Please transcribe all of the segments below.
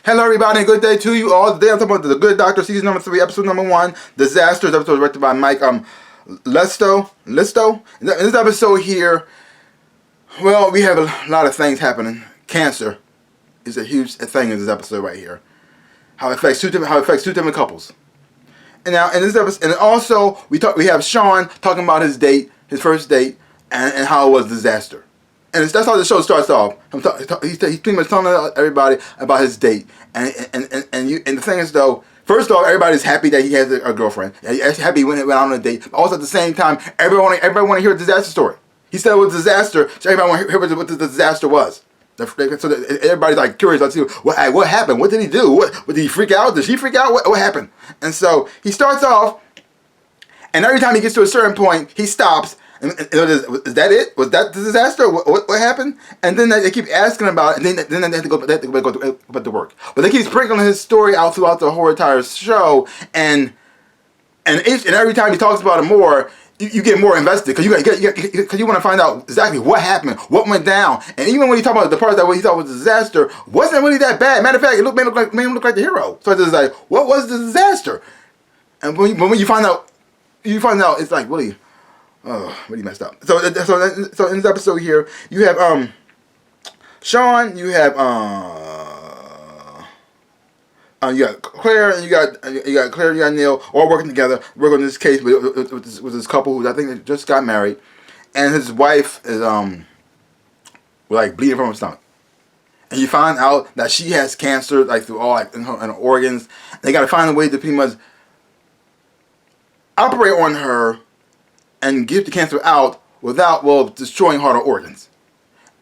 Hello, everybody, and good day to you all. Today I'm talking about The Good Doctor, season number 3, episode number 1, Disasters. Episode directed by Mike Listo. In this episode here, well, we have a lot of things happening. Cancer is a huge thing in this episode right here. How it affects two different couples. And now in this episode, and also we have Sean talking about his first date, and how it was a disaster. And that's how the show starts off. He's pretty much telling everybody about his date. And the thing is, though, first off, everybody's happy that he has a girlfriend. He's happy he went out on a date. But also at the same time, everybody want to hear a disaster story. He said it was a disaster, so everybody want to hear what the disaster was. So everybody's like curious. Let's see what happened. What did he do? Did he freak out? Did she freak out? What happened? And so he starts off, and every time he gets to a certain point, he stops. Is that it? Was that the disaster? What happened? And then they keep asking about it, and then they have to go to work. But they keep sprinkling his story out throughout the whole entire show, and every time he talks about it more, you get more invested because you want to find out exactly what happened, what went down. And even when he talked about the part that he thought was a disaster, wasn't really that bad. Matter of fact, it made him look like the hero. So it's like, what was the disaster? And when you find out, it's like, really. Oh, really messed up. So in this episode here, you have Sean, you have you got Claire, and you got Claire, you got Neil, all working together, working on this case with this couple who I think they just got married, and his wife is like bleeding from her stomach, and you find out that she has cancer like through all in her organs. They got to find a way to pretty much operate on her and get the cancer out without destroying her organs.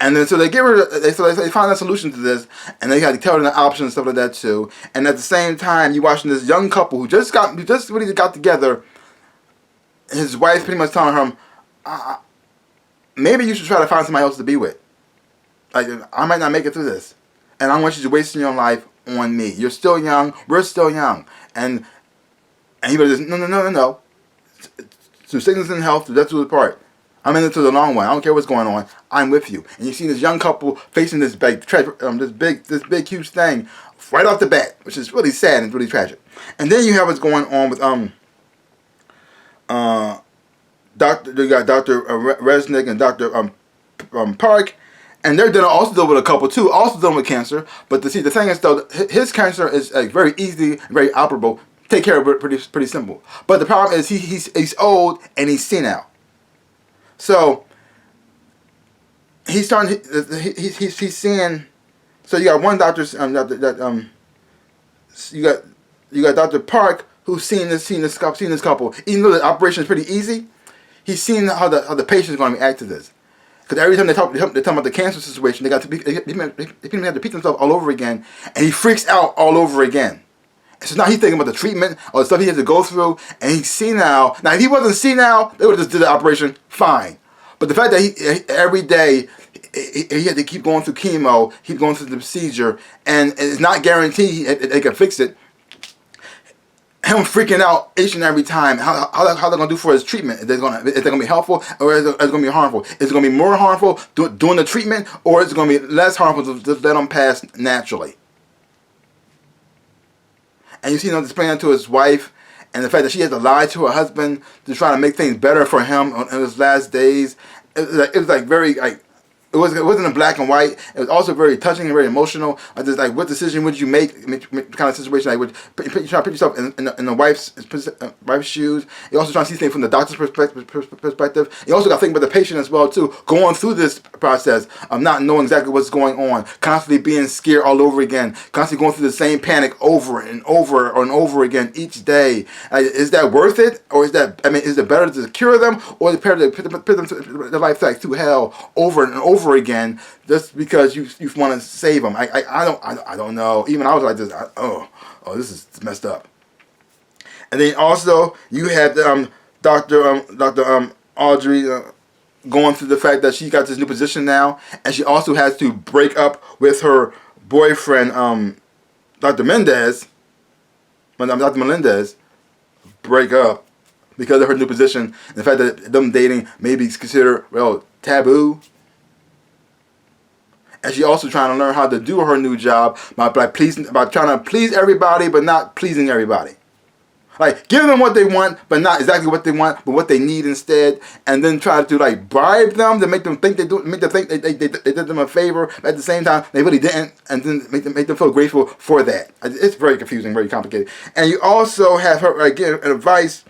And then so they give her they find a solution to this, and they had to tell her the options and stuff like that too. And at the same time, you watching this young couple who just really got together. His wife pretty much telling him, maybe you should try to find somebody else to be with. Like, I might not make it through this, and I don't want you to wasting your life on me. You're still young. We're still young. And he was just no. Through sickness and health, through death to the part. I'm in it to the long one. I don't care what's going on. I'm with you. And you see this young couple facing this big huge thing right off the bat, which is really sad and really tragic. And then you have what's going on with Dr. Resnick and Dr. Park, and they're also dealing with a couple too, also dealing with cancer. But the thing is though, his cancer is very easy, very operable. Take care of it pretty simple. But the problem is he's old and he's senile. So he's seeing. So you got one doctor. You got Dr. Park who's seen this couple. Even though the operation is pretty easy, he's seen how the patient's going to react to this. Because every time they talk about the cancer situation, they have to repeat themselves all over again, and he freaks out all over again. So now he's thinking about the treatment or the stuff he has to go through, and he's senile. Now, if he wasn't senile, they would have just did the operation fine. But the fact that every day he had to keep going through chemo, keep going through the procedure, and it's not guaranteed they can fix it. Him freaking out each and every time. How they're gonna do for his treatment? Is it gonna be helpful or is it gonna be harmful? Is it gonna be more harmful doing the treatment, or is it gonna be less harmful to just let him pass naturally? And you see him explaining to his wife, and the fact that she has to lie to her husband to try to make things better for him in his last days. It was very it wasn't in black and white. It was also very touching and very emotional. Just like, what decision would you make kind of situation? Like, would you try to put yourself in the wife's shoes? You also trying to see things from the doctor's perspective. You also got to think about the patient as well too, going through this process of not knowing exactly what's going on, constantly being scared all over again, constantly going through the same panic over and over and over again each day. Is that worth it, or is it better to cure them, or is it better to put them to their life to hell over and over again just because you want to save them? I don't know. Even I was like this. This is messed up. And then also you had Dr. Audrey going through the fact that she got this new position now, and she also has to break up with her boyfriend, Dr. Melendez, break up because of her new position, and the fact that them dating may be considered taboo. and she also trying to learn how to do her new job by trying to please everybody, but not pleasing everybody. Like, give them what they want, but not exactly what they want, but what they need instead, and then try to like bribe them to make them think they did them a favor. But at the same time, they really didn't, and then make them feel grateful for that. It's very confusing, very complicated. And you also have her again advice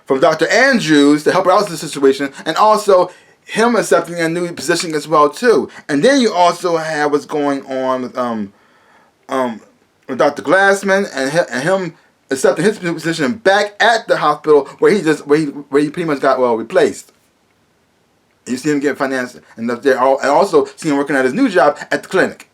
from Dr. Andrews to help her out in the situation, and also him accepting a new position as well too. And then you also have what's going on with Dr. Glassman and him accepting his position back at the hospital where he pretty much got replaced. You see him getting financed and there, and also see him working at his new job at the clinic.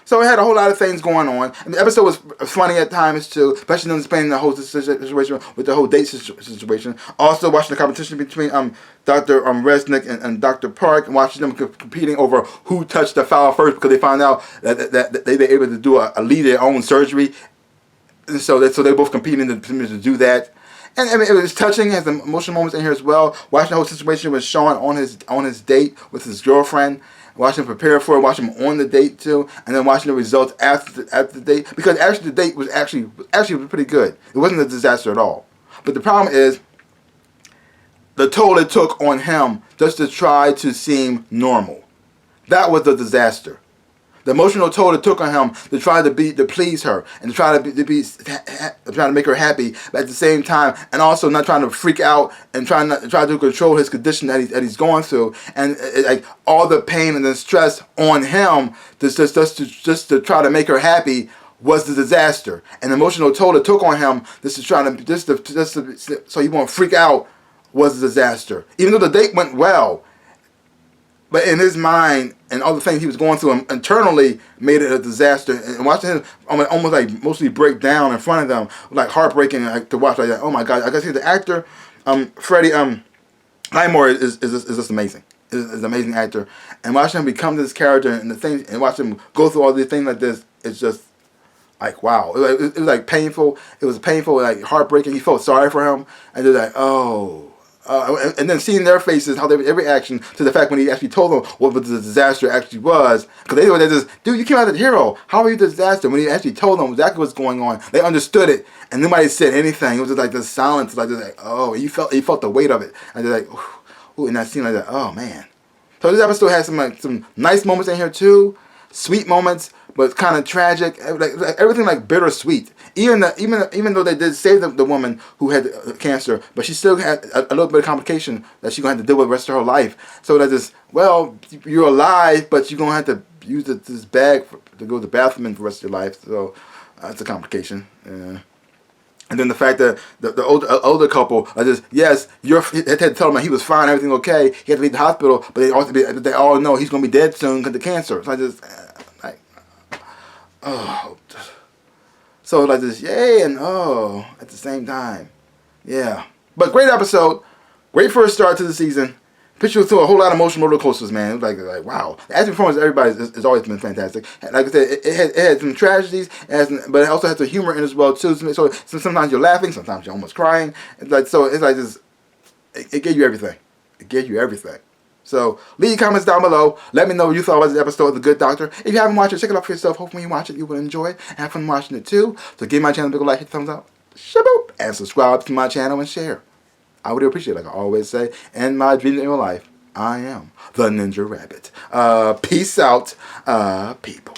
So it had a whole lot of things going on, and the episode was funny at times too, especially them explaining the whole situation with the whole date situation. Also watching the competition between Dr. Resnick and Dr. Park, and watching them competing over who touched the foul first, because they found out that they were able to do a lead their own surgery, and so they both competing to do that. And I mean, it was touching. It has some emotional moments in here as well. Watching the whole situation with Sean on his date with his girlfriend. Watching him prepare for it, watching him on the date too, and then watching the results after the date. Because actually the date was actually pretty good. It wasn't a disaster at all. But the problem is the toll it took on him just to try to seem normal. That was the disaster. The emotional toll it took on him to try to please her and to try to make her happy, but at the same time, and also not trying to freak out and try to control his condition that he's going through, and like all the pain and the stress on him just to try to make her happy was the disaster. And the emotional toll it took on him so he won't freak out was the disaster. Even though the date went well. But in his mind and all the things he was going through internally made it a disaster. And watching him almost like mostly break down in front of them, like heartbreaking to watch. Like, oh my God! I guess he's the actor, Freddie Highmore is just amazing. Is an amazing actor. And watching him become this character and the things, and watching him go through all these things like this, it's just like wow. It was like painful. It was painful, like heartbreaking. You felt sorry for him, and they're like, oh. And then seeing their faces, how every reaction to the fact when he actually told them what the disaster actually was, because they were just, dude, you came out as a hero. How are you the disaster? When he actually told them exactly what's going on, they understood it, and nobody said anything. It was just like this silence, like oh, he felt the weight of it, and they're like, ooh, and that scene like that, oh man. So this episode has some nice moments in here too, sweet moments, but kind of tragic, like everything like bittersweet. Even though they did save the woman who had cancer, but she still had a little bit of complication that she's gonna have to deal with the rest of her life. So that is, well, you're alive, but you're gonna have to use this bag to go to the bathroom for the rest of your life. So that's a complication. Yeah. And then the fact that the older couple are just, yes, they had to tell him he was fine, everything okay. He had to leave the hospital, but they all know he's gonna be dead soon because of cancer. So I just oh. So like this, yay and oh at the same time. Yeah. But great episode. Great first start to the season. Put you through a whole lot of emotional roller coasters, man. It was like wow. The acting performance of everybody has always been fantastic. Like I said, it had some tragedies, but it also had some humor in it as well too. So sometimes you're laughing, sometimes you're almost crying. It's like this. It gave you everything. It gave you everything. So leave comments down below. Let me know what you thought about this episode of The Good Doctor. If you haven't watched it, check it out for yourself. Hopefully when you watch it, you will enjoy it and have fun watching it too. So give my channel a big like, hit the thumbs up, shaboop, and subscribe to my channel and share. I would appreciate it, like I always say. In my dreams in real life, I am the Ninja Rabbit. Peace out, people.